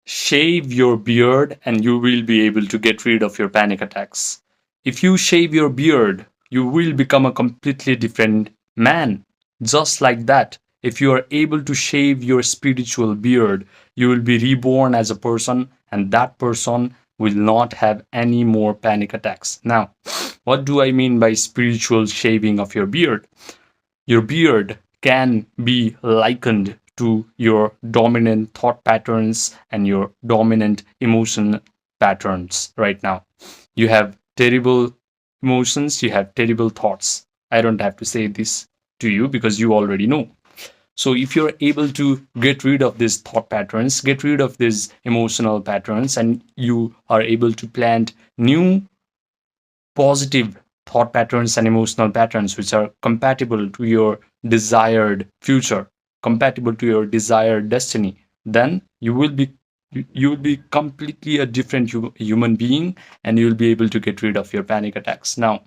Shave your beard and you will be able to get rid of your panic attacks. If you shave your beard, you will become a completely different man. Just like that, if you are able to shave your spiritual beard, you will be reborn as a person, and that person will not have any more panic attacks. Now, what do I mean by spiritual shaving of your beard? Your beard can be likened to your dominant thought patterns and your dominant emotion patterns right now. You have terrible emotions, you have terrible thoughts. I don't have to say this to you because you already know. So, if you're able to get rid of these thought patterns, get rid of these emotional patterns, and you are able to plant new positive thought patterns and emotional patterns which are compatible to your desired future, compatible to your desired destiny, then you will be completely a different human being, and you will be able to get rid of your panic attacks. Now,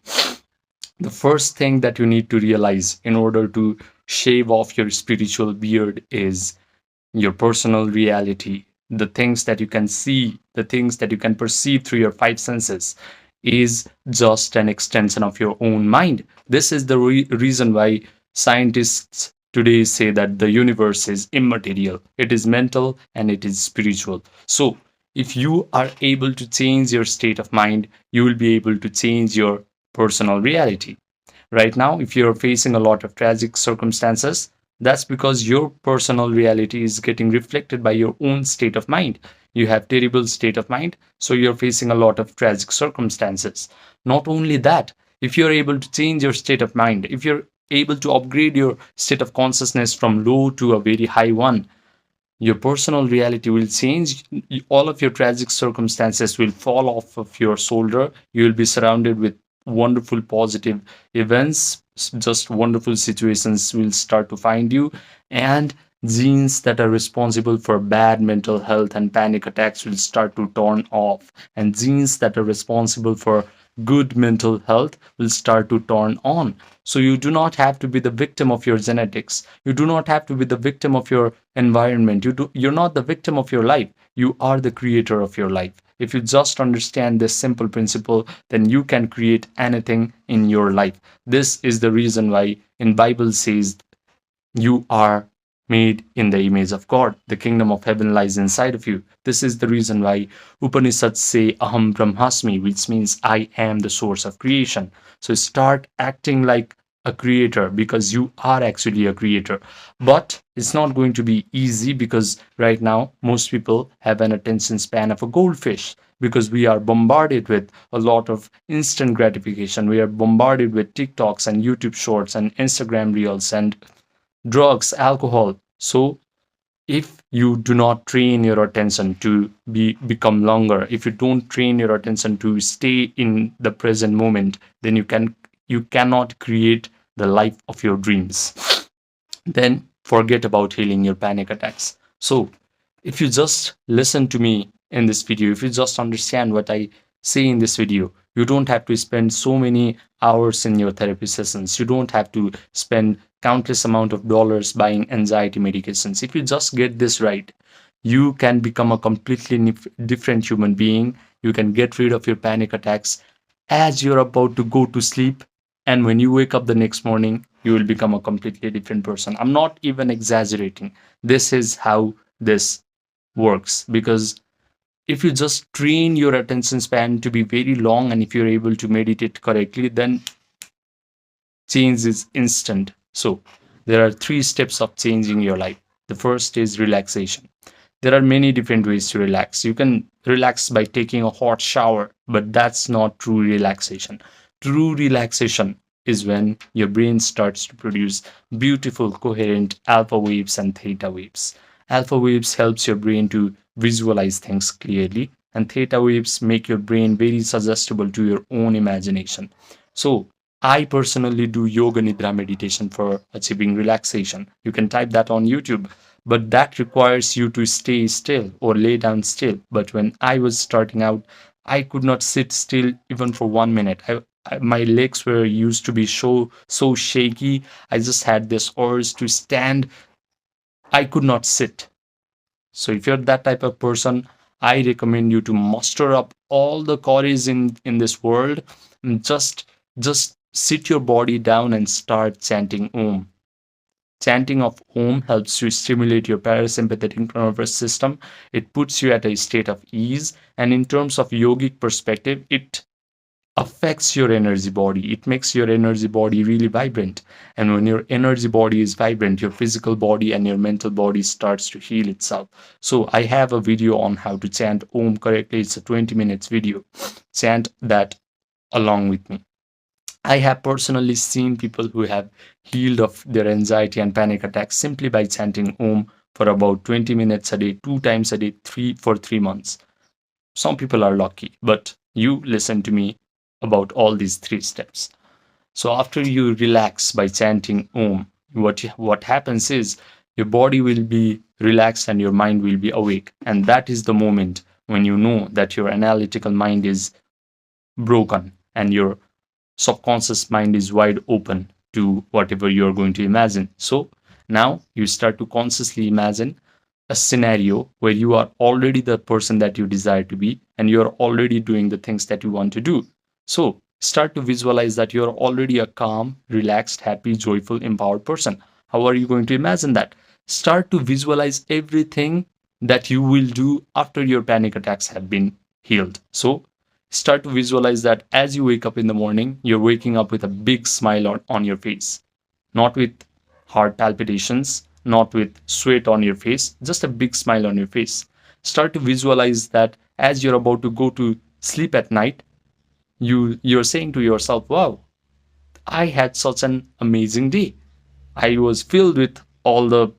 the first thing that you need to realize in order to shave off your spiritual beard is your personal reality, the things that you can see, the things that you can perceive through your five senses, is just an extension of your own mind. This is the reason why scientists today say that the universe is immaterial, it is mental, and it is spiritual. So, if you are able to change your state of mind, you will be able to change your personal reality. Right now, if you're facing a lot of tragic circumstances, that's because your personal reality is getting reflected by your own state of mind. You have terrible state of mind, so you're facing a lot of tragic circumstances. Not only that, if you're able to change your state of mind, if you're able to upgrade your state of consciousness from low to a very high one, your personal reality will change. All of your tragic circumstances will fall off of your shoulder. You will be surrounded with wonderful positive events. Just wonderful situations will start to find you, and genes that are responsible for bad mental health and panic attacks will start to turn off, and genes that are responsible for good mental health will start to turn on. So you do not have to be the victim of your genetics. You do not have to be the victim of your environment. You're not the victim of your life. You are the creator of your life. If you just understand this simple principle, then you can create anything in your life. This is the reason why in Bible says you are made in the image of God. The kingdom of heaven lies inside of you. This is the reason why Upanishads say Aham Brahmasmi, which means I am the source of creation. So start acting like a creator because you are actually a creator. But it's not going to be easy because right now most people have an attention span of a goldfish because we are bombarded with a lot of instant gratification. We are bombarded with TikToks and YouTube shorts and Instagram reels and drugs, alcohol. So if you do not train your attention to become longer, if you don't train your attention to stay in the present moment, then you cannot create the life of your dreams. Then forget about healing your panic attacks. So if you just listen to me in this video, if you just understand what I say in this video, you don't have to spend so many hours in your therapy sessions. You don't have to spend countless amount of dollars buying anxiety medications. If you just get this right, you can become a completely different human being. You can get rid of your panic attacks as you're about to go to sleep, and when you wake up the next morning, you will become a completely different person. I'm not even exaggerating. This is how this works, because if you just train your attention span to be very long, and if you're able to meditate correctly, then change is instant. So there are three steps of changing your life. The first is relaxation. There are many different ways to relax. You can relax by taking a hot shower, but that's not true relaxation. True relaxation is when your brain starts to produce beautiful coherent alpha waves and theta waves. Alpha waves helps your brain to visualize things clearly, and theta waves make your brain very suggestible to your own imagination. So I personally do yoga nidra meditation for achieving relaxation. You can type that on YouTube, but that requires you to stay still or lay down still. But when I was starting out, I could not sit still even for 1 minute. My legs were used to be so shaky. I just had this urge to stand. I could not sit. So if you're that type of person, I recommend you to muster up all the courage in this world, and just sit your body down and start chanting Om. Chanting of Om helps to stimulate your parasympathetic nervous system. It puts you at a state of ease. And in terms of yogic perspective, it affects your energy body. It makes your energy body really vibrant. And when your energy body is vibrant, your physical body and your mental body starts to heal itself. So I have a video on how to chant Om correctly. It's a 20 minutes video. Chant that along with me. I have personally seen people who have healed of their anxiety and panic attacks simply by chanting Om for about 20 minutes a day, 2 times a day, for 3 months. Some people are lucky, but you listen to me about all these 3 steps. So after you relax by chanting Om, what happens is your body will be relaxed and your mind will be awake. And that is the moment when you know that your analytical mind is broken and your subconscious mind is wide open to whatever you're going to imagine. So now you start to consciously imagine a scenario where you are already the person that you desire to be and you're already doing the things that you want to do. So start to visualize that you're already a calm, relaxed, happy, joyful, empowered person. How are you going to imagine that? Start to visualize everything that you will do after your panic attacks have been healed. So start to visualize that as you wake up in the morning, you're waking up with a big smile on your face, not with heart palpitations, not with sweat on your face, just a big smile on your face. Start to visualize that as you're about to go to sleep at night, you're saying to yourself, wow, I had such an amazing day. I was filled with all the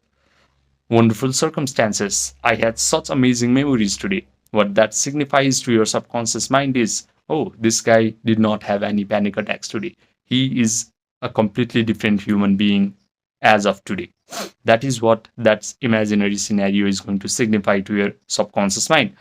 wonderful circumstances. I had such amazing memories today. What that signifies to your subconscious mind is, oh, this guy did not have any panic attacks today. He is a completely different human being as of today. That is what that imaginary scenario is going to signify to your subconscious mind.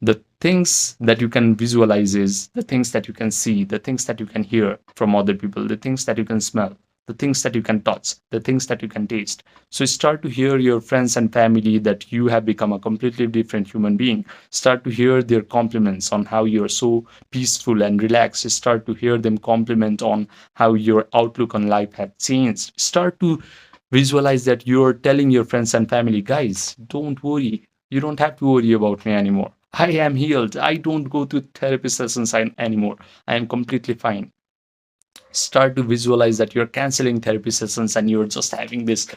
The things that you can visualize is the things that you can see, the things that you can hear from other people, the things that you can smell, the things that you can touch, the things that you can taste. So start to hear your friends and family that you have become a completely different human being. Start to hear their compliments on how you're so peaceful and relaxed. Start to hear them compliment on how your outlook on life have changed. Start to visualize that you're telling your friends and family, guys, don't worry. You don't have to worry about me anymore. I am healed. I don't go to therapy sessions anymore. I am completely fine. Start to visualize that you're canceling therapy sessions and you're just having this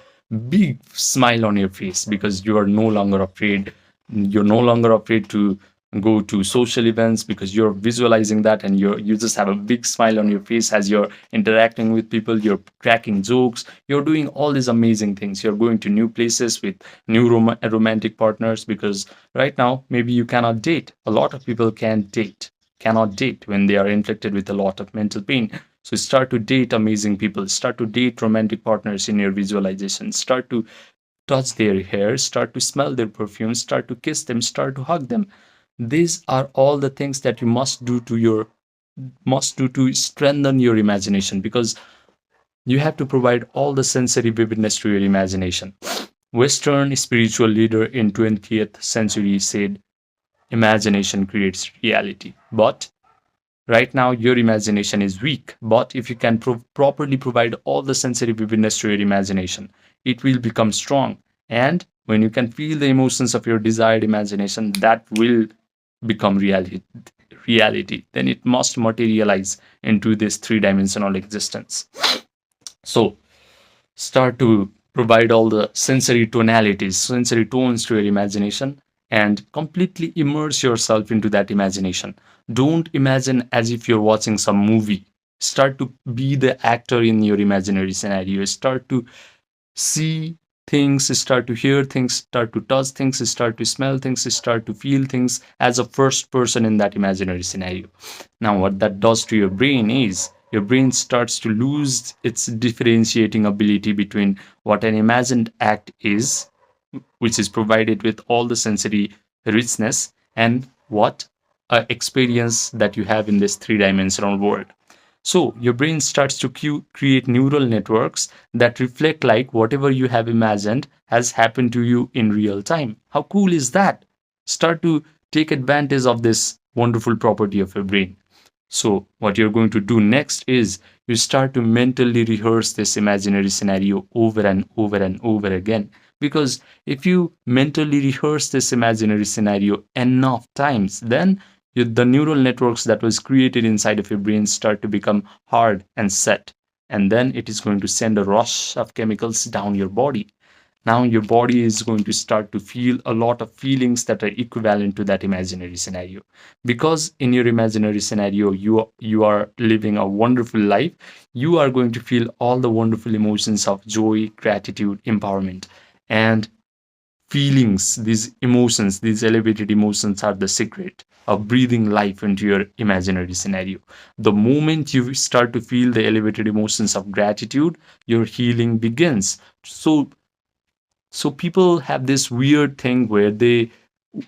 big smile on your face because you are no longer afraid. You're no longer afraid to go to social events because you're visualizing that and you just have a big smile on your face as you're interacting with people, you're cracking jokes, you're doing all these amazing things. You're going to new places with new romantic partners because right now maybe you cannot date. A lot of people cannot date when they are inflicted with a lot of mental pain. So start to date amazing people, start to date romantic partners in your visualization, start to touch their hair, start to smell their perfume, start to kiss them, start to hug them. These are all the things that you must do to strengthen your imagination, because you have to provide all the sensory vividness to your imagination. Western spiritual leader in 20th century said, imagination creates reality. But right now, your imagination is weak. But if you can properly provide all the sensory vividness to your imagination, it will become strong. And when you can feel the emotions of your desired imagination, that will become reality. Then it must materialize into this three-dimensional existence. So start to provide all the sensory tonalities, sensory tones to your imagination, and completely immerse yourself into that imagination. Don't imagine as if you're watching some movie. Start to be the actor in your imaginary scenario. Start to see things, start to hear things, start to touch things, start to smell things, start to feel things as a first person in that imaginary scenario. Now, what that does to your brain is your brain starts to lose its differentiating ability between what an imagined act is, which is provided with all the sensory richness, and what experience that you have in this three-dimensional world. So your brain starts to create neural networks that reflect like whatever you have imagined has happened to you in real time. How cool is that? Start to take advantage of this wonderful property of your brain. So, what you're going to do next is you start to mentally rehearse this imaginary scenario over and over and over again. Because if you mentally rehearse this imaginary scenario enough times, then the neural networks that was created inside of your brain start to become hard and set. And then it is going to send a rush of chemicals down your body. Now your body is going to start to feel a lot of feelings that are equivalent to that imaginary scenario, because in your imaginary scenario you are living a wonderful life. You are going to feel all the wonderful emotions of joy, gratitude, empowerment, and feelings. These emotions, these elevated emotions, are the secret of breathing life into your imaginary scenario. The moment you start to feel the elevated emotions of gratitude, your healing begins. So people have this weird thing where they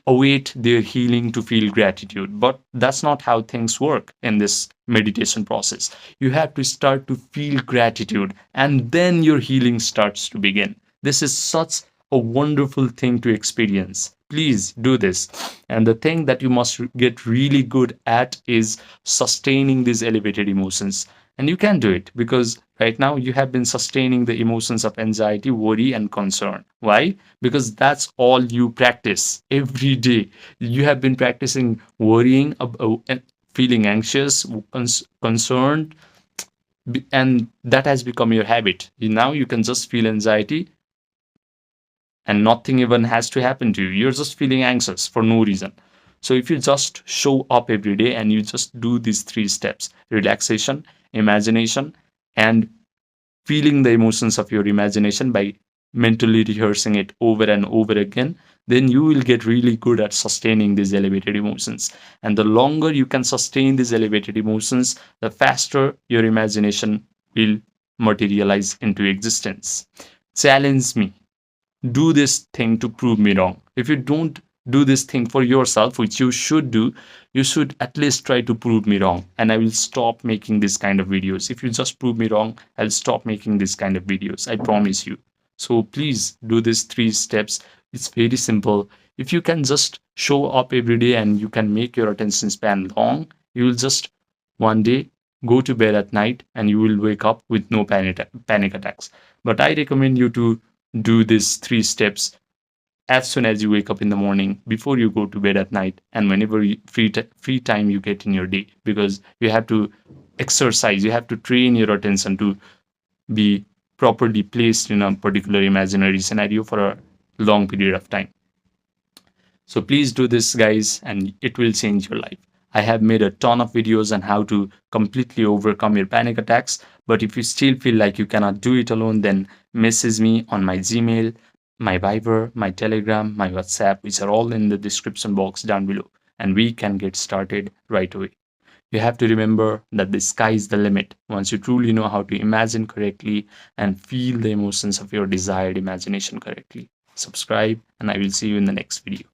await their healing to feel gratitude, but that's not how things work in this meditation process. You have to start to feel gratitude, and then your healing starts to begin. This is such a wonderful thing to experience. Please do this. And the thing that you must get really good at is sustaining these elevated emotions. And you can do it because right now you have been sustaining the emotions of anxiety, worry, and concern. Why? Because that's all you practice every day. You have been practicing worrying, feeling anxious, concerned, and that has become your habit. Now you can just feel anxiety and nothing even has to happen to you. You're just feeling anxious for no reason. So if you just show up every day and you just do these three steps: relaxation, imagination, and feeling the emotions of your imagination by mentally rehearsing it over and over again, then you will get really good at sustaining these elevated emotions. And the longer you can sustain these elevated emotions, the faster your imagination will materialize into existence. Challenge me. Do this thing to prove me wrong. If you don't do this thing for yourself, which you should do, you should at least try to prove me wrong. And I will stop making this kind of videos. If you just prove me wrong, I'll stop making this kind of videos. I promise you. So please do these three steps. It's very simple. If you can just show up every day and you can make your attention span long, you will just one day go to bed at night and you will wake up with no panic attacks. But I recommend you to do these three steps as soon as you wake up in the morning, before you go to bed at night, and whenever free time you get in your day, because you have to exercise, you have to train your attention to be properly placed in a particular imaginary scenario for a long period of time. So please do this, guys, and it will change your life. I have made a ton of videos on how to completely overcome your panic attacks. But if you still feel like you cannot do it alone, then message me on my Gmail, my Viber, my Telegram, my WhatsApp, which are all in the description box down below. And we can get started right away. You have to remember that the sky is the limit once you truly know how to imagine correctly and feel the emotions of your desired imagination correctly. Subscribe, and I will see you in the next video.